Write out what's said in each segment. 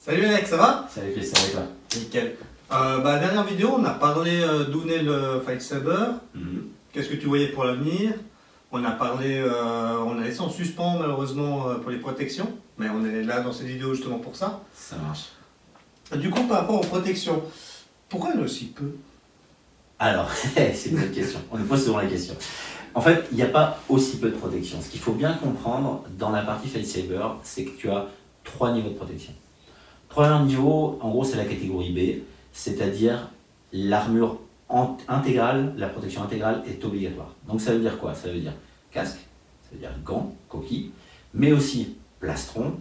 Salut Alex, ça va? Salut Chris, ça va et toi? Nickel. Dernière vidéo, on a parlé d'où naît le Fight Saber. Qu'est-ce que tu voyais pour l'avenir? On a parlé, on a laissé en suspens malheureusement pour les protections, mais on est là dans cette vidéo justement pour ça. Ça marche. Du coup, par rapport aux protections, pourquoi il y en a aussi peu? Alors, c'est une bonne question. On nous pose souvent la question. En fait, il n'y a pas aussi peu de protection. Ce qu'il faut bien comprendre dans la partie Fight Saber, c'est que tu as 3 niveaux de protection. Premier niveau, en gros, c'est la catégorie B, c'est-à-dire l'armure intégrale, la protection intégrale est obligatoire. Donc ça veut dire quoi? Ça veut dire casque, ça veut dire gants, coquilles, mais aussi plastron,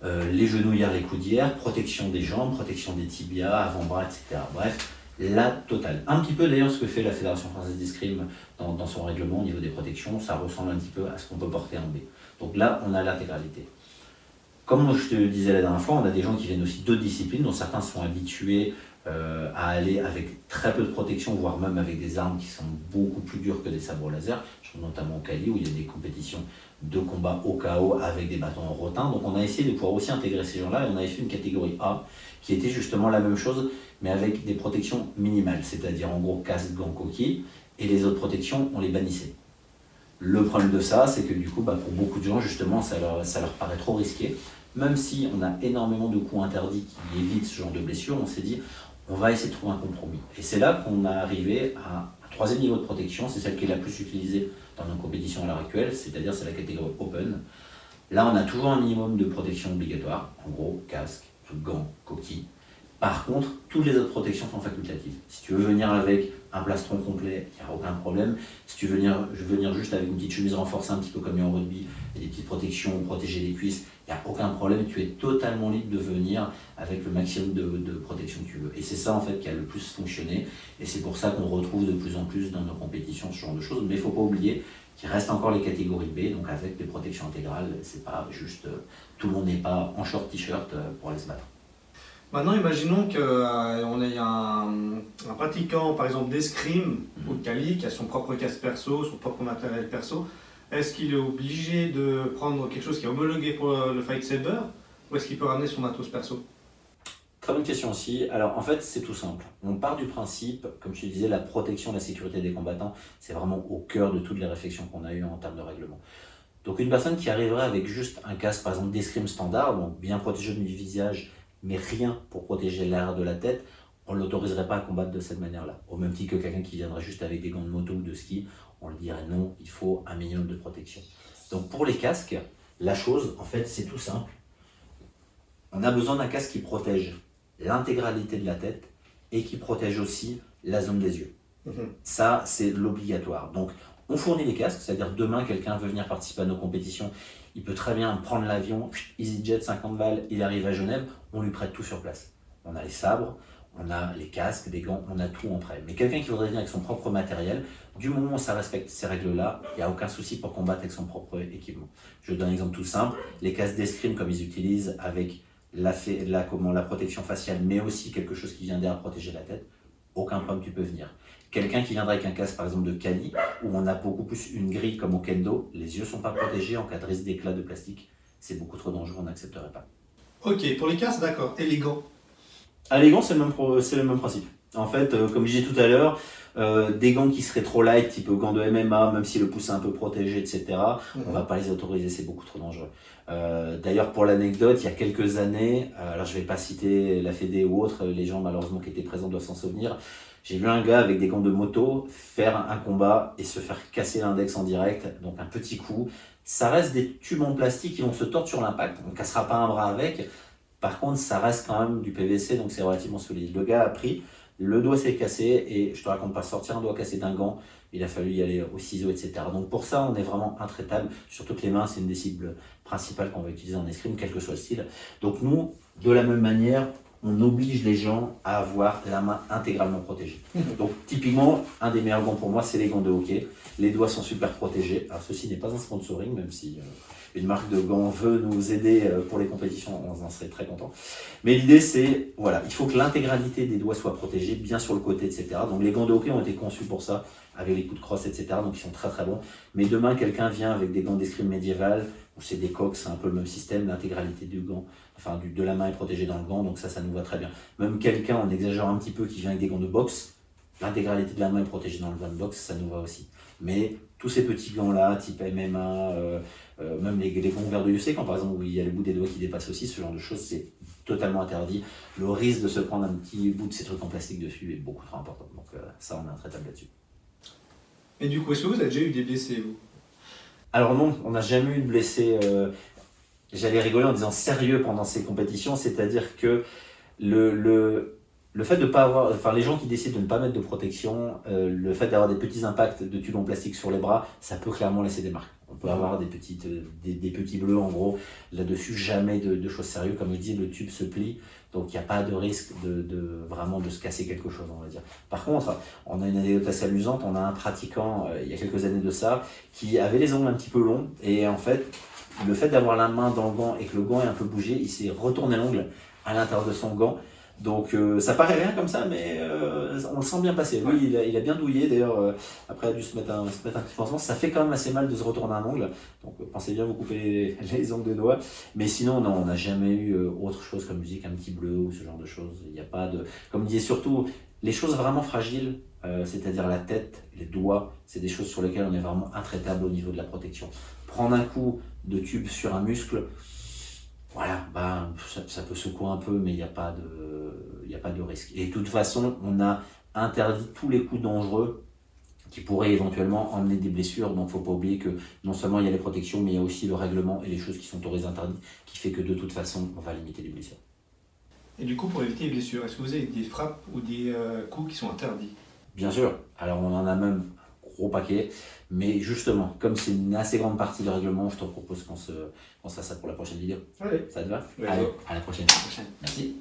les genouillères, les coudières, protection des jambes, protection des tibias, avant-bras, etc. Bref, la totale. Un petit peu d'ailleurs ce que fait la Fédération française d'escrime dans son règlement au niveau des protections, ça ressemble un petit peu à ce qu'on peut porter en B. Donc là, on a l'intégralité. Comme je te le disais la dernière fois, on a des gens qui viennent aussi d'autres disciplines, dont certains sont habitués à aller avec très peu de protection, voire même avec des armes qui sont beaucoup plus dures que des sabres laser. Je pense notamment au Kali, où il y a des compétitions de combat au KO avec des bâtons en rotin. Donc on a essayé de pouvoir aussi intégrer ces gens-là, et on avait fait une catégorie A, qui était justement la même chose, mais avec des protections minimales, c'est-à-dire en gros casque, gants, coquilles, et les autres protections, on les bannissait. Le problème de ça, c'est que du coup, pour beaucoup de gens, justement, ça leur paraît trop risqué. Même si on a énormément de coups interdits qui évitent ce genre de blessures, on s'est dit, on va essayer de trouver un compromis. Et c'est là qu'on est arrivé à un troisième niveau de protection, c'est celle qui est la plus utilisée dans nos compétitions à l'heure actuelle, c'est-à-dire c'est la catégorie Open. Là, on a toujours un minimum de protection obligatoire, en gros, casque, gants, coquilles. Par contre, toutes les autres protections sont facultatives. Si tu veux venir avec un plastron complet, il n'y a aucun problème. Si tu veux venir juste avec une petite chemise renforcée, un petit peu comme il y a en rugby, et des petites protections pour protéger les cuisses, il n'y a aucun problème. Tu es totalement libre de venir avec le maximum de protection que tu veux. Et c'est ça en fait qui a le plus fonctionné. Et c'est pour ça qu'on retrouve de plus en plus dans nos compétitions ce genre de choses. Mais il ne faut pas oublier qu'il reste encore les catégories B, donc avec des protections intégrales. C'est pas juste tout le monde n'est pas en short t-shirt pour aller se battre. Maintenant, imaginons qu'on ait un pratiquant, par exemple d'escrime ou de Kali, qui a son propre casque perso, son propre matériel perso. Est-ce qu'il est obligé de prendre quelque chose qui est homologué pour le Fight Saber, ou est-ce qu'il peut ramener son matos perso? Très bonne question aussi. Alors en fait, c'est tout simple. On part du principe, comme je te disais, la protection, la sécurité des combattants, c'est vraiment au cœur de toutes les réflexions qu'on a eues en termes de règlement. Donc une personne qui arriverait avec juste un casque, par exemple d'escrime standard, donc bien protégé du visage, mais rien pour protéger l'arrière de la tête, on ne l'autoriserait pas à combattre de cette manière-là. Au même titre que quelqu'un qui viendrait juste avec des gants de moto ou de ski, on le dirait non, il faut un minimum de protection. Donc pour les casques, la chose, en fait, c'est tout simple. On a besoin d'un casque qui protège l'intégralité de la tête et qui protège aussi la zone des yeux. Ça, c'est l'obligatoire. Donc, on fournit les casques, c'est-à-dire demain, quelqu'un veut venir participer à nos compétitions, il peut très bien prendre l'avion, EasyJet 50 balles, il arrive à Genève, on lui prête tout sur place. On a les sabres, on a les casques, des gants, on a tout en prêt. Mais quelqu'un qui voudrait venir avec son propre matériel, du moment où ça respecte ces règles-là, il n'y a aucun souci pour combattre avec son propre équipement. Je donne un exemple tout simple, les casques d'escrime comme ils utilisent avec la protection faciale, mais aussi quelque chose qui vient derrière protéger la tête, aucun problème, tu peux venir. Quelqu'un qui viendrait avec un casque par exemple de Kali, où on a beaucoup plus une grille comme au kendo, les yeux ne sont pas protégés en cas de risque d'éclat de plastique, c'est beaucoup trop dangereux, on n'accepterait pas. Ok, pour les casques, d'accord. Et les gants? Les gants, c'est le même principe. En fait, comme je disais tout à l'heure, des gants qui seraient trop light, type gants de MMA, même si le pouce est un peu protégé, etc., on ne va pas les autoriser, c'est beaucoup trop dangereux. D'ailleurs, pour l'anecdote, il y a quelques années, alors je ne vais pas citer la Fédé ou autre, les gens malheureusement qui étaient présents doivent s'en souvenir, j'ai vu un gars avec des gants de moto faire un combat et se faire casser l'index en direct, donc un petit coup. Ça reste des tubes en plastique qui vont se tordre sur l'impact, on ne cassera pas un bras avec. Par contre, ça reste quand même du PVC, donc c'est relativement solide. Le gars a pris, le doigt s'est cassé, et je te raconte pas, sortir un doigt cassé d'un gant, il a fallu y aller au ciseau, etc. Donc pour ça, on est vraiment intraitable, surtout que les mains, c'est une des cibles principales qu'on va utiliser en escrime, quel que soit le style. Donc nous, de la même manière, on oblige les gens à avoir la main intégralement protégée. Donc typiquement, un des meilleurs gants pour moi, c'est les gants de hockey. Les doigts sont super protégés. Alors ceci n'est pas un sponsoring, même si une marque de gants veut nous aider pour les compétitions, on en serait très content. Mais l'idée c'est, voilà, il faut que l'intégralité des doigts soit protégée, bien sur le côté, etc. Donc les gants de hockey ont été conçus pour ça, avec les coups de crosse, etc. Donc ils sont très très bons. Mais demain, quelqu'un vient avec des gants d'escrime médiéval, où c'est des coques, c'est un peu le même système, l'intégralité du gant, enfin de la main est protégée dans le gant, donc ça nous va très bien. Même quelqu'un, on exagère un petit peu, qui vient avec des gants de boxe, l'intégralité de la main est protégée dans le gant de boxe, ça nous va aussi. Mais tous ces petits gants-là, type MMA, même les gants ouverts de UFC, quand par exemple où il y a le bout des doigts qui dépasse aussi, ce genre de choses, c'est totalement interdit. Le risque de se prendre un petit bout de ces trucs en plastique dessus est beaucoup trop important. Donc ça, on est intraitable là-dessus. Et du coup, est-ce que vous avez déjà eu des blessés, vous? Alors non, on n'a jamais eu de blessés. J'allais rigoler en disant sérieux pendant ces compétitions, c'est-à-dire que le fait de pas avoir, enfin les gens qui décident de ne pas mettre de protection, le fait d'avoir des petits impacts de tubes en plastique sur les bras, ça peut clairement laisser des marques. On peut avoir des petits bleus en gros là-dessus, jamais de choses sérieuses. Comme je dis, le tube se plie, donc il n'y a pas de risque vraiment de se casser quelque chose, on va dire. Par contre, on a une anecdote assez amusante, on a un pratiquant il y a quelques années de ça, qui avait les ongles un petit peu longs, et en fait, le fait d'avoir la main dans le gant et que le gant est un peu bougé, il s'est retourné l'ongle à l'intérieur de son gant. Donc ça paraît rien comme ça, mais on le sent bien passer. Lui, il a bien douillé. D'ailleurs, après, il a dû se mettre un petit pansement. Ça fait quand même assez mal de se retourner un ongle. Donc pensez bien vous couper les ongles de doigts. Mais sinon, non, on n'a jamais eu autre chose comme musique, un petit bleu ou ce genre de choses. Il n'y a pas de... Comme disait surtout, les choses vraiment fragiles, c'est-à-dire la tête, les doigts, c'est des choses sur lesquelles on est vraiment intraitable au niveau de la protection. Prendre un coup de tube sur un muscle, voilà, ça peut secouer un peu, mais il n'y a pas de risque. Et de toute façon, on a interdit tous les coups dangereux qui pourraient éventuellement emmener des blessures. Donc il ne faut pas oublier que non seulement il y a les protections, mais il y a aussi le règlement et les choses qui sont autorisées interdites, qui fait que de toute façon, on va limiter les blessures. Et du coup, pour éviter les blessures, est-ce que vous avez des frappes ou des coups qui sont interdits? Bien sûr, alors on en a même un gros paquet, mais justement, comme c'est une assez grande partie du règlement, je te propose qu'on se fasse ça pour la prochaine vidéo. Allez. Ça te va? Ouais, Allez, go. à la prochaine. À la prochaine. Merci.